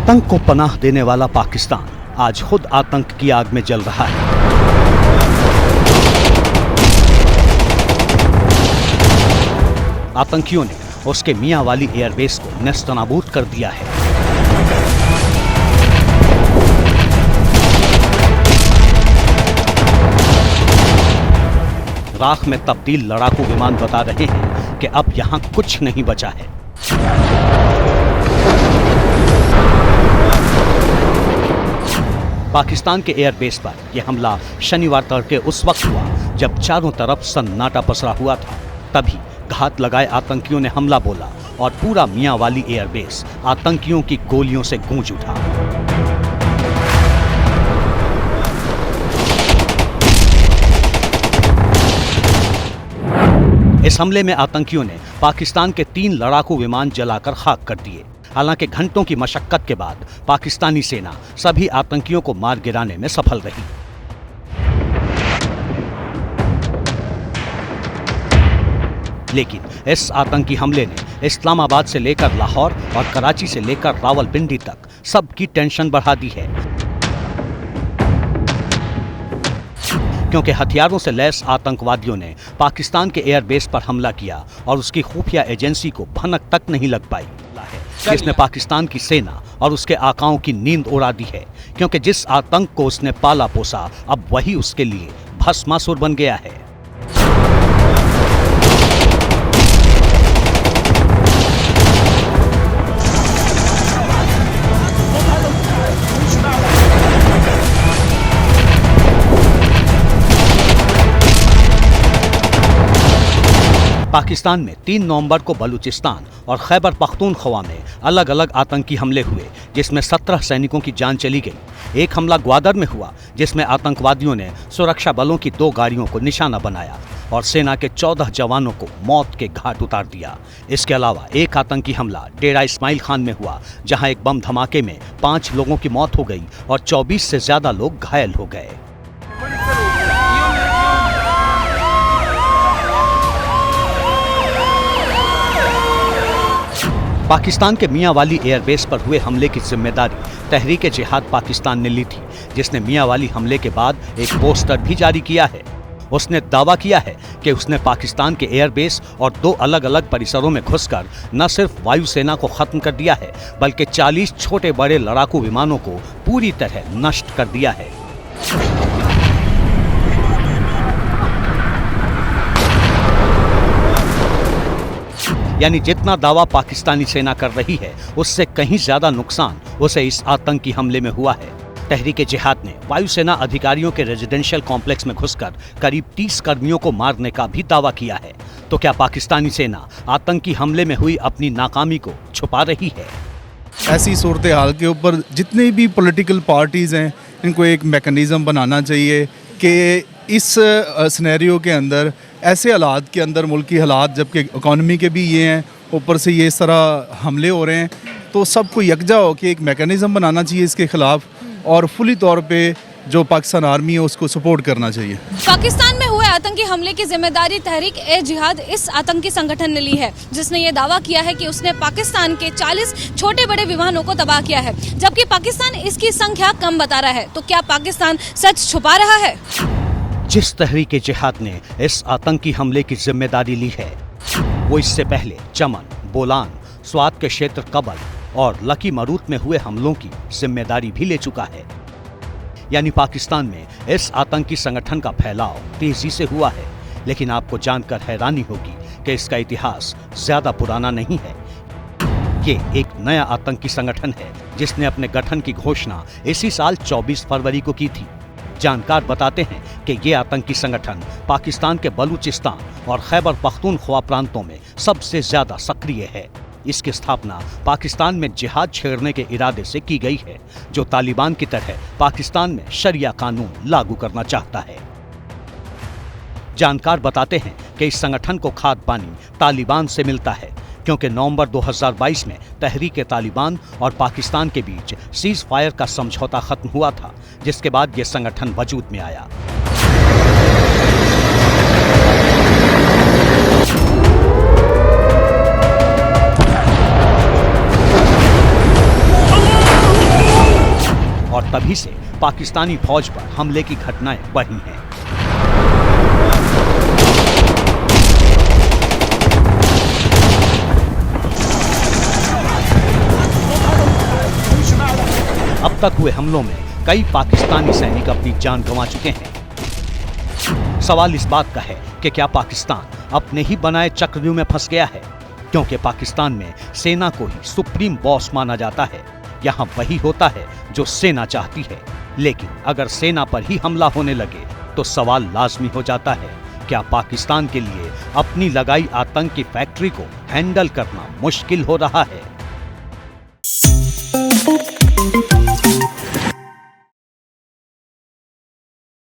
आतंक को पनाह देने वाला पाकिस्तान आज खुद आतंक की आग में जल रहा है। आतंकियों ने उसके मियां वाली एयरबेस को नेस्तनाबूद कर दिया है। राख में तब्दील लड़ाकू विमान बता रहे हैं कि अब यहां कुछ नहीं बचा है। पाकिस्तान के एयरबेस पर यह हमला शनिवार तड़के उस वक्त हुआ जब चारों तरफ सन्नाटा पसरा हुआ था। तभी घात लगाए आतंकियों ने हमला बोला और पूरा मियां वाली एयरबेस आतंकियों की गोलियों से गूंज उठा। इस हमले में आतंकियों ने पाकिस्तान के 3 लड़ाकू विमान जलाकर खाक कर दिए। हालांकि घंटों की मशक्कत के बाद पाकिस्तानी सेना सभी आतंकियों को मार गिराने में सफल रही। लेकिन इस आतंकी हमले ने इस्लामाबाद से लेकर लाहौर और कराची से लेकर रावलपिंडी तक सबकी टेंशन बढ़ा दी है, क्योंकि हथियारों से लैस आतंकवादियों ने पाकिस्तान के एयरबेस पर हमला किया और उसकी खुफिया एजेंसी को भनक तक नहीं लग पाई, जिसने पाकिस्तान की सेना और उसके आकाओं की नींद उड़ा दी है। क्योंकि जिस आतंक को उसने पाला पोसा अब वही उसके लिए भस्मासुर बन गया है। पाकिस्तान में 3 नवंबर को बलूचिस्तान और खैबर पख्तूनख्वा में अलग अलग आतंकी हमले हुए, जिसमें 17 सैनिकों की जान चली गई। एक हमला ग्वादर में हुआ जिसमें आतंकवादियों ने सुरक्षा बलों की 2 गाड़ियों को निशाना बनाया और सेना के 14 जवानों को मौत के घाट उतार दिया। इसके अलावा एक आतंकी हमला डेरा इस्माइल खान में हुआ, जहां एक बम धमाके में 5 लोगों की मौत हो गई और 24 से ज्यादा लोग घायल हो गए। पाकिस्तान के मियां वाली एयरबेस पर हुए हमले की जिम्मेदारी तहरीक जिहाद पाकिस्तान ने ली थी, जिसने मियां वाली हमले के बाद एक पोस्टर भी जारी किया है। उसने दावा किया है कि उसने पाकिस्तान के एयरबेस और 2 अलग अलग परिसरों में घुसकर न सिर्फ वायुसेना को खत्म कर दिया है, बल्कि 40 छोटे बड़े लड़ाकू विमानों को पूरी तरह नष्ट कर दिया है। यानी जितना दावा पाकिस्तानी सेना कर रही है उससे कहीं ज्यादा नुकसान उसे इस आतंकी हमले में हुआ है। तहरीक जिहाद ने वायुसेना अधिकारियों के रेजिडेंशियल कॉम्प्लेक्स में घुसकर करीब 30 कर्मियों को मारने का भी दावा किया है। तो क्या पाकिस्तानी सेना आतंकी हमले में हुई अपनी नाकामी को छुपा रही है? ऐसी सूरत हाल के ऊपर जितनी भी पॉलिटिकल पार्टीज़ हैं, इनको एक मैकेनिज़्म बनाना चाहिए कि इस सिनेरियो के अंदर, ऐसे हालात के अंदर, मुल्की हालात जबकि इकॉनमी के भी ये हैं, ऊपर से ये इस तरह हमले हो रहे हैं, तो सबको यकजा हो कि एक मैकेनिज़्म बनाना चाहिए इसके ख़िलाफ़ और फुली तौर पे जो पाकिस्तान आर्मी है उसको सपोर्ट करना चाहिए। पाकिस्तान में हुए आतंकी हमले की जिम्मेदारी तहरीक ए जिहाद इस आतंकी संगठन ने ली है, जिसने ये दावा किया है कि उसने पाकिस्तान के 40 छोटे बड़े विमानों को तबाह किया है, जबकि पाकिस्तान इसकी संख्या कम बता रहा है। तो क्या पाकिस्तान सच छुपा रहा है? जिस तहरीक जिहाद ने इस आतंकी हमले की जिम्मेदारी ली है, वो इससे पहले चमन, बोलान, स्वात के क्षेत्र कबल और लकी मरूत में हुए हमलों की जिम्मेदारी भी ले चुका है। यानी पाकिस्तान में इस आतंकी संगठन का फैलाव तेजी से हुआ है। लेकिन आपको जानकर हैरानी होगी कि इसका इतिहास ज्यादा पुराना नहीं है। ये एक नया आतंकी संगठन है जिसने अपने गठन की घोषणा इसी साल 24 फरवरी को की थी। जानकार बताते हैं कि ये आतंकी संगठन पाकिस्तान के बलूचिस्तान और खैबर पख्तूनख्वा प्रांतों में सबसे ज्यादा सक्रिय है। इसकी स्थापना पाकिस्तान में जिहाद छेड़ने के इरादे से की गई है, जो तालिबान की तरह पाकिस्तान में शरिया कानून लागू करना चाहता है। जानकार बताते हैं कि इस संगठन को खाद्य पानी तालिबान से मिलता है, क्योंकि नवंबर 2022 में तहरीक तालिबान और पाकिस्तान के बीच सीज फायर का समझौता खत्म हुआ था, जिसके बाद यह संगठन वजूद में आया। तभी से पाकिस्तानी फौज पर हमले की घटनाएं बढ़ी हैं। अब तक हुए हमलों में कई पाकिस्तानी सैनिक अपनी जान गंवा चुके हैं। सवाल इस बात का है कि क्या पाकिस्तान अपने ही बनाए चक्रव्यूह में फंस गया है, क्योंकि पाकिस्तान में सेना को ही सुप्रीम बॉस माना जाता है। यहाँ वही होता है जो सेना चाहती है, लेकिन अगर सेना पर ही हमला होने लगे तो सवाल लाजमी हो जाता है, क्या पाकिस्तान के लिए अपनी लगाई आतंक की फैक्ट्री को हैंडल करना मुश्किल हो रहा है?